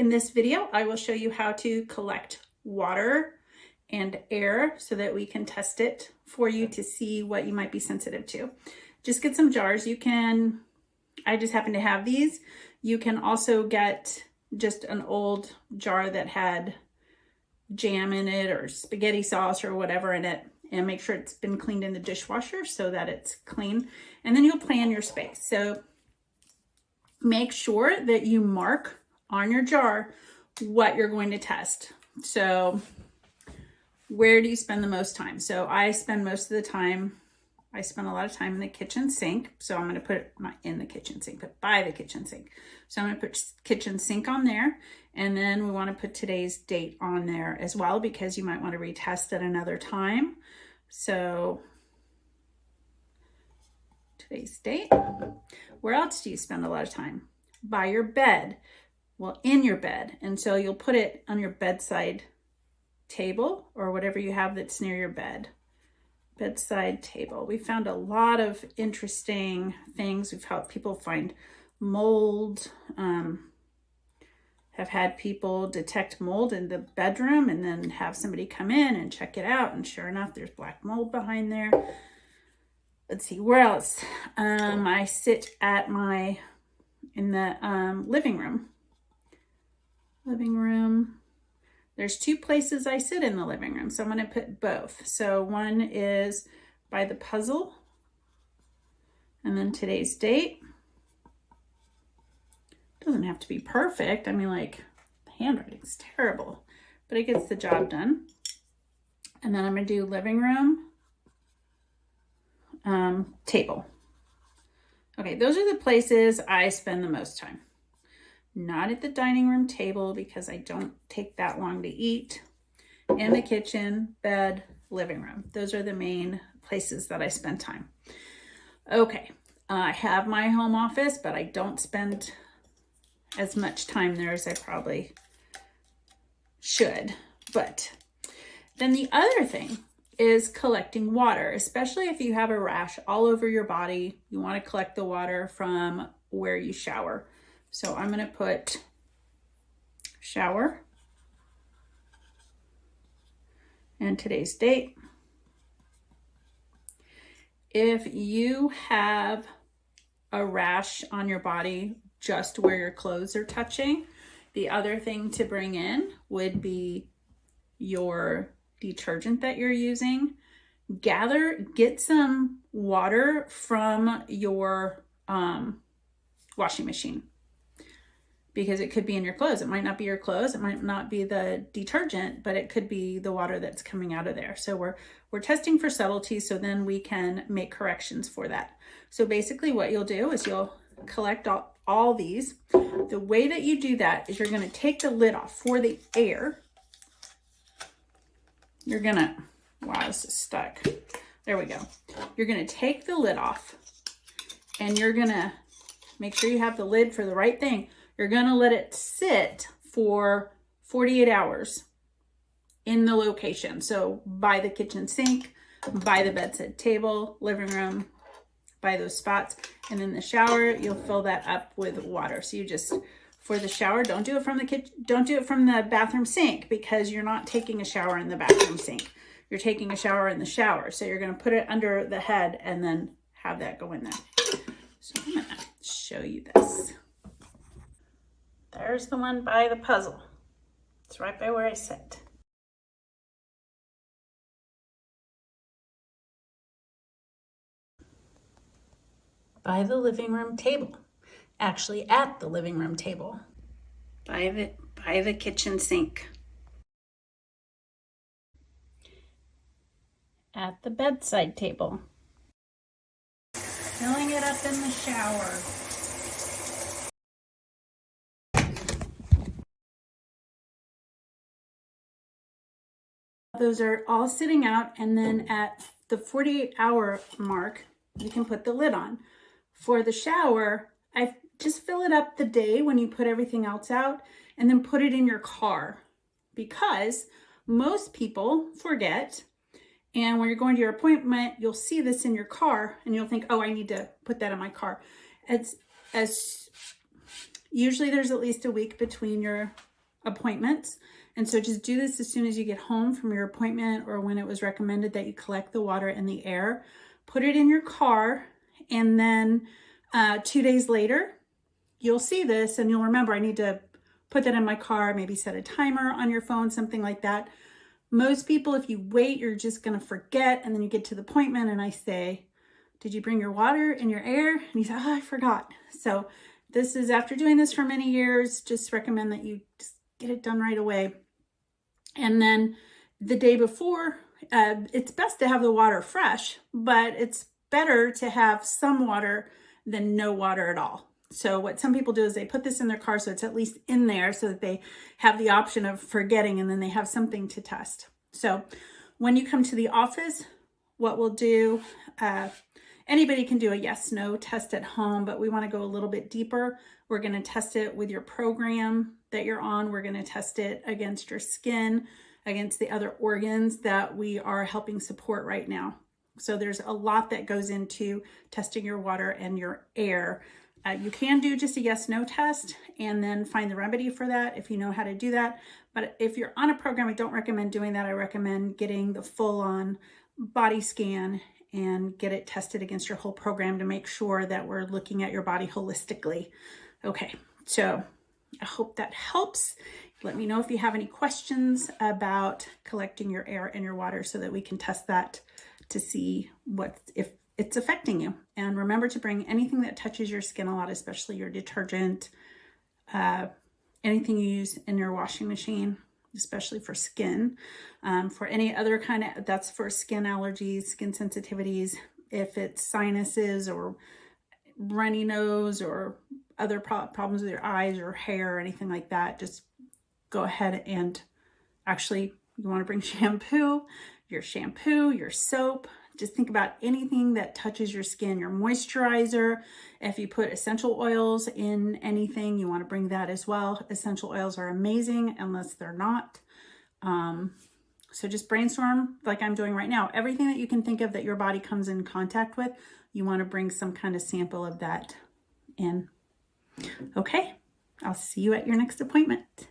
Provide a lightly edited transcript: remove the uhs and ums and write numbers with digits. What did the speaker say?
In this video, I will show you how to collect water and air so that we can test it for you to see what you might be sensitive to. Just get some jars. I just happen to have these. You can also get just an old jar that had jam in it or spaghetti sauce or whatever in it, and make sure it's been cleaned in the dishwasher so that it's clean. And then you'll plan your space. So make sure that you mark on your jar what you're going to test. So where do you spend the most time? So I spend a lot of time in the kitchen sink. So I'm going to put it not in the kitchen sink, but by the kitchen sink. So I'm going to put kitchen sink on there. And then we want to put today's date on there as well, because you might want to retest it another time. So today's date. Where else do you spend a lot of time? By your bed. Well, in your bed. And so you'll put it on your bedside table or whatever you have that's near your bed. Bedside table. We found a lot of interesting things. We've helped people find mold, have had people detect mold in the bedroom and then have somebody come in and check it out. And sure enough, there's black mold behind there. Let's see, where else? I sit in the living room. There's two places I sit in the living room, so I'm going to put both. So one is by the puzzle, and then today's date. Doesn't have to be perfect. I mean, like, the handwriting's terrible, but it gets the job done. And then I'm going to do living room, table. Okay, those are the places I spend the most time. Not at the dining room table, because I don't take that long to eat. In the kitchen, bed, living room. Those are the main places that I spend time. Okay, I have my home office, but I don't spend as much time there as I probably should. But then the other thing is collecting water, especially if you have a rash all over your body. You want to collect the water from where you shower. So I'm going to put shower and today's date. If you have a rash on your body just where your clothes are touching, the other thing to bring in would be your detergent that you're using. Get some water from your washing machine, because it could be in your clothes. It might not be your clothes. It might not be the detergent, but it could be the water that's coming out of there. So we're testing for subtlety, so then we can make corrections for that. So basically what you'll do is you'll collect all these. The way that you do that is you're going to take the lid off for the air. Wow, this is stuck. There we go. You're going to take the lid off, and you're going to make sure you have the lid for the right thing. You're going to let it sit for 48 hours in the location. So by the kitchen sink, by the bedside table, living room, by those spots. And in the shower, you'll fill that up with water. So you just, for the shower, don't do it from the kitchen, don't do it from the bathroom sink, because you're not taking a shower in the bathroom sink. You're taking a shower in the shower. So you're going to put it under the head and then have that go in there. So I'm going to show you this. There's the one by the puzzle. It's right by where I sit. By the living room table. Actually, at the living room table. By the kitchen sink. At the bedside table. Filling it up in the shower. Those are all sitting out, and then at the 48-hour mark, you can put the lid on. For the shower, I just fill it up the day when you put everything else out, and then put it in your car, because most people forget. And when you're going to your appointment, you'll see this in your car and you'll think, oh, I need to put that in my car. Usually there's at least a week between your appointments. And so just do this as soon as you get home from your appointment or when it was recommended that you collect the water and the air. Put it in your car, and then 2 days later, you'll see this and you'll remember, I need to put that in my car, maybe set a timer on your phone, something like that. Most people, if you wait, you're just going to forget. And then you get to the appointment and I say, did you bring your water and your air? And you say, oh, I forgot. So this is after doing this for many years, just recommend that you just get it done right away. And then the day before, it's best to have the water fresh, but it's better to have some water than no water at all. So what some people do is they put this in their car so it's at least in there so that they have the option of forgetting and then they have something to test. So when you come to the office, what we'll do, anybody can do a yes/no test at home, but we want to go a little bit deeper. We're going to test it with your program that you're on. We're going to test it against your skin, against the other organs that we are helping support right now. So there's a lot that goes into testing your water and your air. You can do just a yes/no test and then find the remedy for that if you know how to do that. But if you're on a program, I don't recommend doing that. I recommend getting the full-on body scan and get it tested against your whole program to make sure that we're looking at your body holistically. Okay, so I hope that helps. Let me know if you have any questions about collecting your air and your water so that we can test that to see if it's affecting you. And remember to bring anything that touches your skin a lot, especially your detergent, anything you use in your washing machine, especially for skin. For any other kind of, that's for skin allergies, skin sensitivities. If it's sinuses or runny nose or other problems with your eyes or hair or anything like that, just go ahead and actually, you want to bring shampoo, your soap. Just think about anything that touches your skin, your moisturizer. If you put essential oils in anything, you want to bring that as well. Essential oils are amazing unless they're not. So just brainstorm like I'm doing right now. Everything that you can think of that your body comes in contact with, you want to bring some kind of sample of that in. Okay, I'll see you at your next appointment.